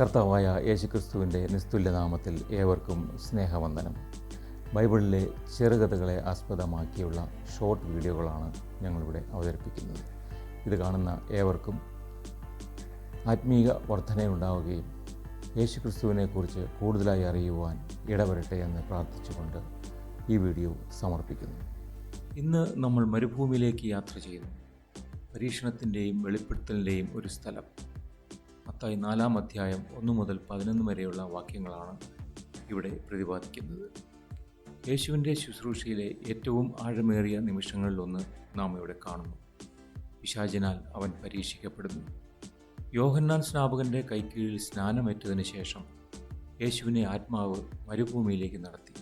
കർത്താവായ യേശുക്രിസ്തുവിൻ്റെ നിസ്തുല്യനാമത്തിൽ ഏവർക്കും സ്നേഹവന്ദനം. ബൈബിളിലെ ചെറുകഥകളെ ആസ്പദമാക്കിയുള്ള ഷോർട്ട് വീഡിയോകളാണ് ഞങ്ങളിവിടെ അവതരിപ്പിക്കുന്നത്. ഇത് കാണുന്ന ഏവർക്കും ആത്മീക വർധനയുണ്ടാവുകയും യേശുക്രിസ്തുവിനെക്കുറിച്ച് കൂടുതലായി അറിയുവാൻ ഇടവരട്ടെ എന്ന് പ്രാർത്ഥിച്ചുകൊണ്ട് ഈ വീഡിയോ സമർപ്പിക്കുന്നു. ഇന്ന് നമ്മൾ മരുഭൂമിയിലേക്ക് യാത്ര ചെയ്യുന്നു. പരീക്ഷണത്തിൻ്റെയും വെളിപ്പെടുത്തലിൻ്റെയും ഒരു സ്ഥലം. മത്തായി 4-ാം അധ്യായം 1 മുതൽ 11 വരെയുള്ള വാക്യങ്ങളാണ് ഇവിടെ പ്രതിപാദിക്കുന്നത്. യേശുവിൻ്റെ ശുശ്രൂഷയിലെ ഏറ്റവും ആഴമേറിയ നിമിഷങ്ങളിലൊന്ന് നാം ഇവിടെ കാണുന്നു. പിശാചിനാൽ അവൻ പരീക്ഷിക്കപ്പെടുന്നു. യോഹന്നാൻ സ്നാപകൻ്റെ കൈക്കീഴിൽ സ്നാനമേറ്റതിന് ശേഷം യേശുവിനെ ആത്മാവ് മരുഭൂമിയിലേക്ക് നടത്തി.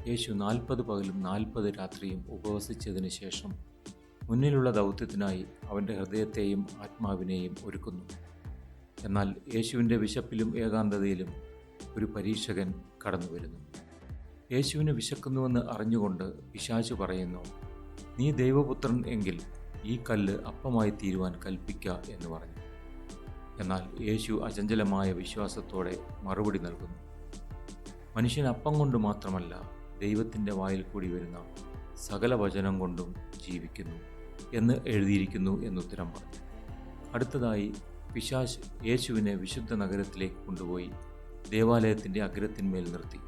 യേശു 40 പകലും 40 രാത്രിയും ഉപവസിച്ചതിന് ശേഷം മുന്നിലുള്ള ദൗത്യത്തിനായി അവൻ്റെ ഹൃദയത്തെയും ആത്മാവിനെയും ഒരുക്കുന്നു. എന്നാൽ യേശുവിൻ്റെ വിശപ്പിലും ഏകാന്തതയിലും ഒരു പരീക്ഷകൻ കടന്നു വരുന്നു. യേശുവിന് വിശക്കുന്നുവെന്ന് അറിഞ്ഞുകൊണ്ട് പിശാച് പറയുന്നു, "നീ ദൈവപുത്രൻ എങ്കിൽ ഈ കല്ല് അപ്പമായി തീരുവാൻ കൽപ്പിക്ക" എന്ന് പറഞ്ഞു. എന്നാൽ യേശു അചഞ്ചലമായ വിശ്വാസത്തോടെ മറുപടി നൽകുന്നു. മനുഷ്യൻ അപ്പം കൊണ്ട് മാത്രമല്ല, ദൈവത്തിൻ്റെ വായിൽ കൂടി വരുന്ന സകല വചനം കൊണ്ടും ജീവിക്കുന്നു എന്ന് എഴുതിയിരിക്കുന്നു എന്നുത്തരം പറഞ്ഞു. അടുത്തതായി പിശാച് യേശുവിനെ വിശുദ്ധ നഗരത്തിലേക്ക് കൊണ്ടുപോയി ദേവാലയത്തിൻ്റെ അഗ്രത്തിന്മേൽ നിർത്തി.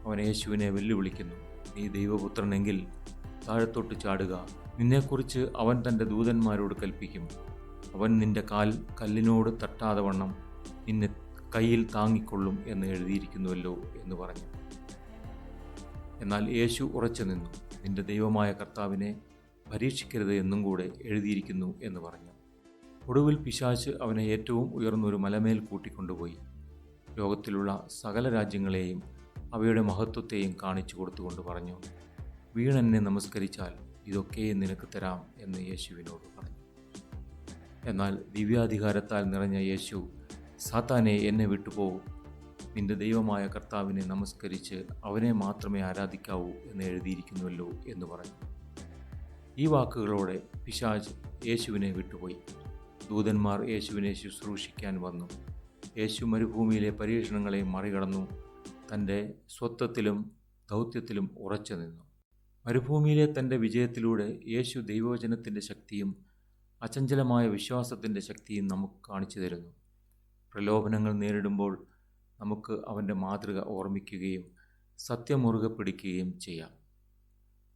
അവൻ യേശുവിനെ വെല്ലുവിളിക്കുന്നു, "നീ ദൈവപുത്രനെങ്കിൽ താഴത്തോട്ട് ചാടുക. നിന്നെക്കുറിച്ച് അവൻ തൻ്റെ ദൂതന്മാരോട് കൽപ്പിക്കും. അവൻ നിൻ്റെ കാൽ കല്ലിനോട് തട്ടാതെ വണ്ണം നിന്നെ കയ്യിൽ താങ്ങിക്കൊള്ളും എന്ന് എഴുതിയിരിക്കുന്നുവല്ലോ" എന്ന് പറഞ്ഞു. എന്നാൽ യേശു ഉറച്ചു നിന്നു. "നിൻ്റെ ദൈവമായ കർത്താവിനെ പരീക്ഷിക്കരുത് എന്നും കൂടെ എഴുതിയിരിക്കുന്നു" എന്ന് പറഞ്ഞു. ഒടുവിൽ പിശാച് അവനെ ഏറ്റവും ഉയർന്നൊരു മലമേൽ കൂട്ടിക്കൊണ്ടുപോയി ലോകത്തിലുള്ള സകല രാജ്യങ്ങളെയും അവയുടെ മഹത്വത്തെയും കാണിച്ചു കൊടുത്തുകൊണ്ട് പറഞ്ഞു, "വീണെന്നെ നമസ്കരിച്ചാൽ ഇതൊക്കെയും നിനക്ക് തരാം" എന്ന് യേശുവിനോട് പറഞ്ഞു. എന്നാൽ ദിവ്യാധികാരത്താൽ നിറഞ്ഞ യേശു, "സാത്താനെ, എന്നെ വിട്ടുപോകും. നിന്റെ ദൈവമായ കർത്താവിനെ നമസ്കരിച്ച് അവനെ മാത്രമേ ആരാധിക്കാവൂ എന്ന് എഴുതിയിരിക്കുന്നുവല്ലോ" എന്ന് പറഞ്ഞു. ഈ വാക്കുകളോടെ പിശാച് യേശുവിനെ വിട്ടുപോയി. ദൂതന്മാർ യേശുവിനെ ശുശ്രൂഷിക്കാൻ വന്നു. യേശു മരുഭൂമിയിലെ പരീക്ഷണങ്ങളെ മറികടന്നു തൻ്റെ സ്വത്വത്തിലും ദൗത്യത്തിലും ഉറച്ചു നിന്നു. മരുഭൂമിയിലെ തൻ്റെ വിജയത്തിലൂടെ യേശു ദൈവവചനത്തിൻ്റെ ശക്തിയും അചഞ്ചലമായ വിശ്വാസത്തിൻ്റെ ശക്തിയും നമുക്ക് കാണിച്ചു തരുന്നു. പ്രലോഭനങ്ങൾ നേരിടുമ്പോൾ നമുക്ക് അവൻ്റെ മാതൃക ഓർമ്മിക്കുകയും സത്യം മുറുകെ പിടിക്കുകയും ചെയ്യാം.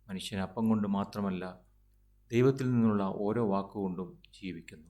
മനുഷ്യൻ അപ്പം കൊണ്ട് മാത്രമല്ല, ദൈവത്തിൽ നിന്നുള്ള ഓരോ വാക്കുകൊണ്ടും ജീവിക്കുന്നു.